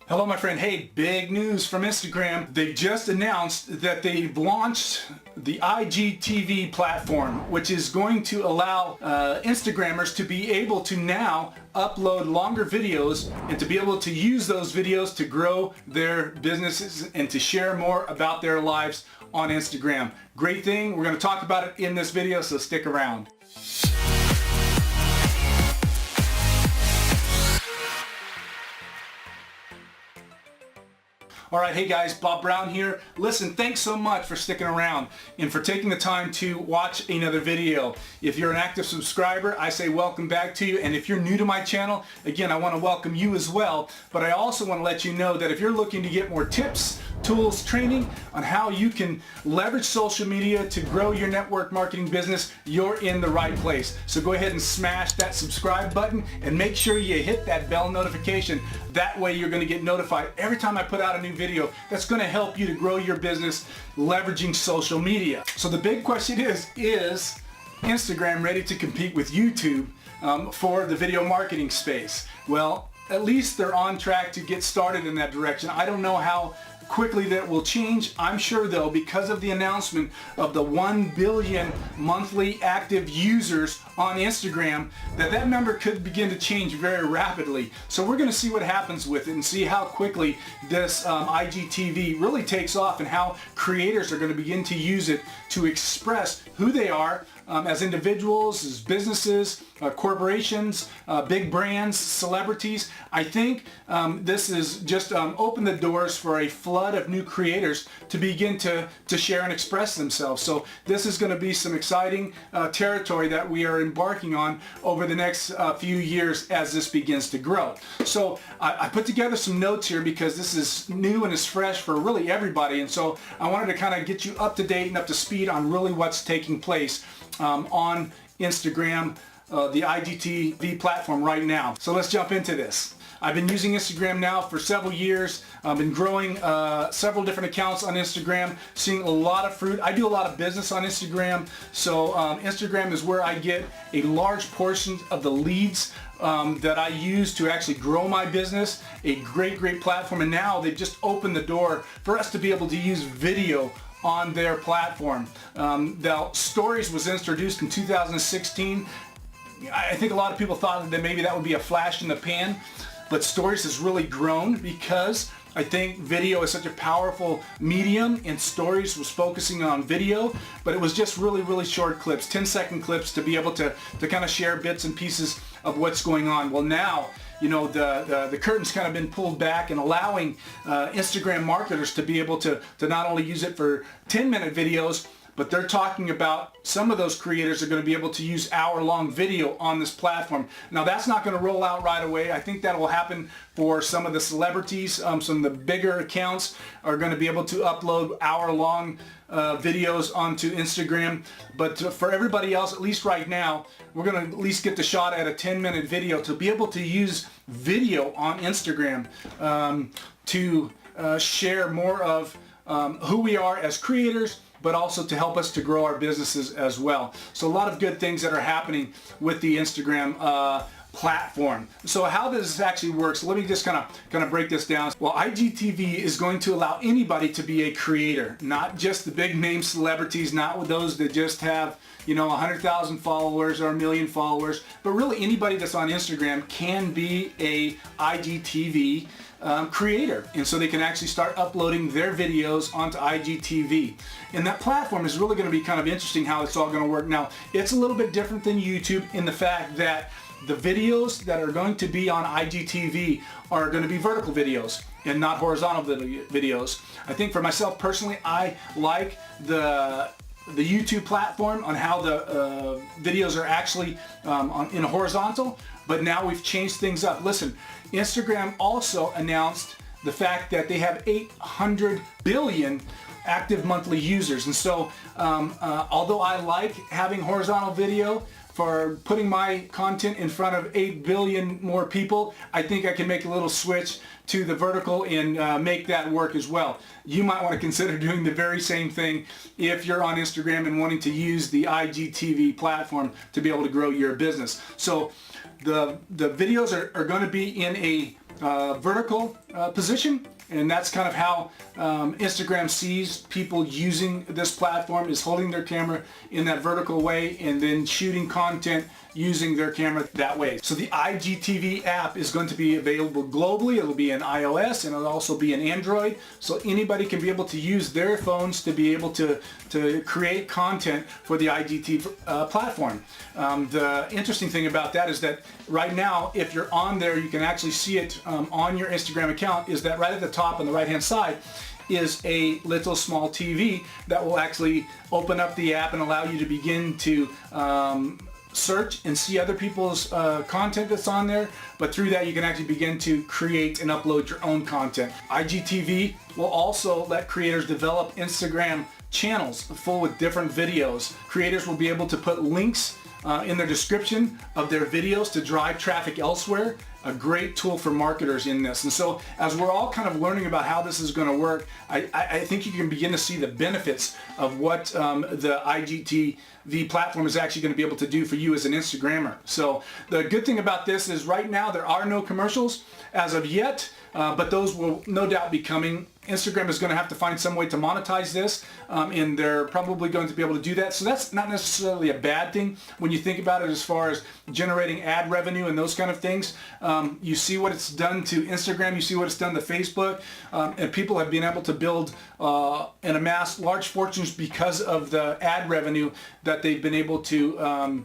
Hello my friend. Hey, big news from Instagram. They just announced that they've launched the IGTV platform, which is going to allow Instagrammers to be able to now upload longer videos and to be able to use those videos to grow their businesses and to share more about their lives on Instagram. Great thing. We're going to talk about it in this video, so stick around. Alright, hey guys, Bob Brown here. Listen, thanks so much for sticking around and for taking the time to watch another video. If you're an active subscriber, I say welcome back to you, and if you're new to my channel, again, I want to welcome you as well, but I also want to let you know that if you're looking to get more tips, tools, training on how you can leverage social media to grow your network marketing business, you're in the right place. So go ahead and smash that subscribe button and make sure you hit that bell notification. That way you're going to get notified every time I put out a new video that's going to help you to grow your business leveraging social media. So the big question is Instagram ready to compete with YouTube for the video marketing space? Well, at least they're on track to get started in that direction. I don't know how quickly that will change. I'm sure though, because of the announcement of the 1 billion monthly active users on Instagram, that number could begin to change very rapidly. So we're going to see what happens with it and see how quickly this IGTV really takes off and how creators are going to begin to use it to express who they are as individuals, as businesses, corporations, big brands, celebrities. I think this is just opened the doors for a flood of new creators to begin to share and express themselves. So this is going to be some exciting territory that we are embarking on over the next few years as this begins to grow. So I put together some notes here because this is new and is fresh for really everybody, and so I wanted to kind of get you up to date and up to speed on really what's taking place on Instagram, the IGTV platform right now. So let's jump into this. I've been using Instagram now for several years. I've been growing several different accounts on Instagram, seeing a lot of fruit. I do a lot of business on Instagram, so Instagram is where I get a large portion of the leads that I use to actually grow my business. A great platform, and now they've just opened the door for us to be able to use video on their platform. Now, Stories was introduced in 2016. I think a lot of people thought that maybe that would be a flash in the pan, but Stories has really grown because I think video is such a powerful medium, and Stories was focusing on video, but it was just really short clips, 10-second clips, to be able to kind of share bits and pieces of what's going on. Well, now, you know, the curtain's kind of been pulled back and allowing Instagram marketers to be able to not only use it for 10-minute videos, but they're talking about some of those creators are going to be able to use hour-long video on this platform. Now, that's not going to roll out right away. I think that will happen for some of the celebrities. Some of the bigger accounts are going to be able to upload hour-long videos onto Instagram. But for everybody else, at least right now, we're going to at least get the shot at a 10-minute video to be able to use video on Instagram to share more of who we are as creators, but also to help us to grow our businesses as well. So a lot of good things that are happening with the Instagram platform. So how this actually works, let me just kind of break this down. Well, IGTV is going to allow anybody to be a creator, not just the big name celebrities, not with those that just have, you know, 100,000 followers or 1 million followers, but really anybody that's on Instagram can be a IGTV creator, and so they can actually start uploading their videos onto IGTV. And that platform is really going to be kind of interesting how it's all going to work. Now, it's a little bit different than YouTube in the fact that the videos that are going to be on IGTV are going to be vertical videos and not horizontal videos. I think for myself personally, I like the YouTube platform on how the videos are actually in a horizontal, but now we've changed things up. Listen, Instagram also announced the fact that they have 800 billion active monthly users, and so although I like having horizontal video for putting my content in front of 8 billion more people, I think I can make a little switch to the vertical and make that work as well. You might want to consider doing the very same thing if you're on Instagram and wanting to use the IGTV platform to be able to grow your business. So the videos are going to be in a vertical position, and that's kind of how Instagram sees people using this platform, is holding their camera in that vertical way and then shooting content using their camera that way. So the IGTV app is going to be available globally. It'll be in iOS and it'll also be in Android, so anybody can be able to use their phones to be able to create content for the IGTV platform. The interesting thing about that is that right now, if you're on there, you can actually see it on your Instagram account, is that right at the top on the right hand side is a little small TV that will actually open up the app and allow you to begin to search and see other people's content that's on there, but through that you can actually begin to create and upload your own content. IGTV will also let creators develop Instagram channels full with different videos. Creators will be able to put links in their description of their videos to drive traffic elsewhere. A great tool for marketers in this. And so as we're all kind of learning about how this is going to work, I think you can begin to see the benefits of what the IGTV platform is actually going to be able to do for you as an Instagrammer. So the good thing about this is right now there are no commercials as of yet, but those will no doubt be coming. Instagram is going to have to find some way to monetize this, and they're probably going to be able to do that. So that's not necessarily a bad thing when you think about it as far as generating ad revenue and those kind of things. You see what it's done to Instagram, you see what it's done to Facebook, and people have been able to build and amass large fortunes because of the ad revenue that they've been able to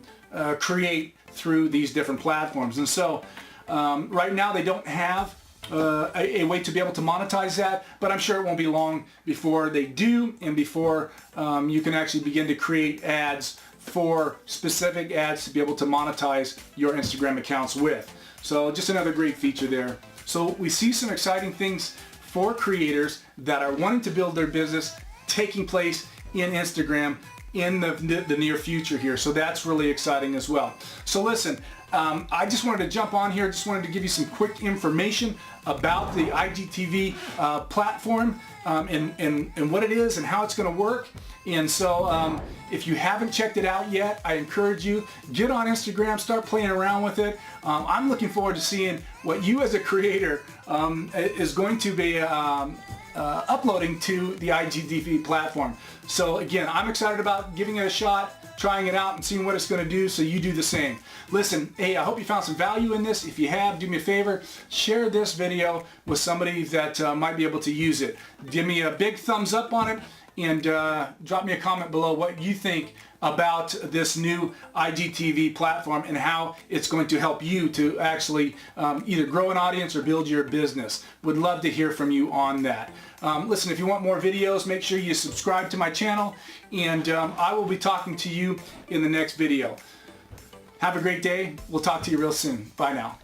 create through these different platforms. And so right now they don't have a way to be able to monetize that, but I'm sure it won't be long before they do, and before you can actually begin to create ads for specific ads to be able to monetize your Instagram accounts with. So just another great feature there. So we see some exciting things for creators that are wanting to build their business taking place in Instagram in the near future here. So that's really exciting as well. So listen, I just wanted to jump on here, just wanted to give you some quick information about the IGTV platform and what it is and how it's going to work. And so if you haven't checked it out yet, I encourage you, get on Instagram, start playing around with it. I'm looking forward to seeing what you as a creator is going to be uploading to the IGTV platform. So again, I'm excited about giving it a shot, trying it out and seeing what it's going to do, so you do the same. Listen, hey, I hope you found some value in this. If you have, do me a favor, share this video with somebody that might be able to use it. Give me a big thumbs up on it, and drop me a comment below what you think about this new IGTV platform and how it's going to help you to actually either grow an audience or build your business. Would love to hear from you on that. Listen, if you want more videos, make sure you subscribe to my channel, and I will be talking to you in the next video. Have a great day. We'll talk to you real soon. Bye now.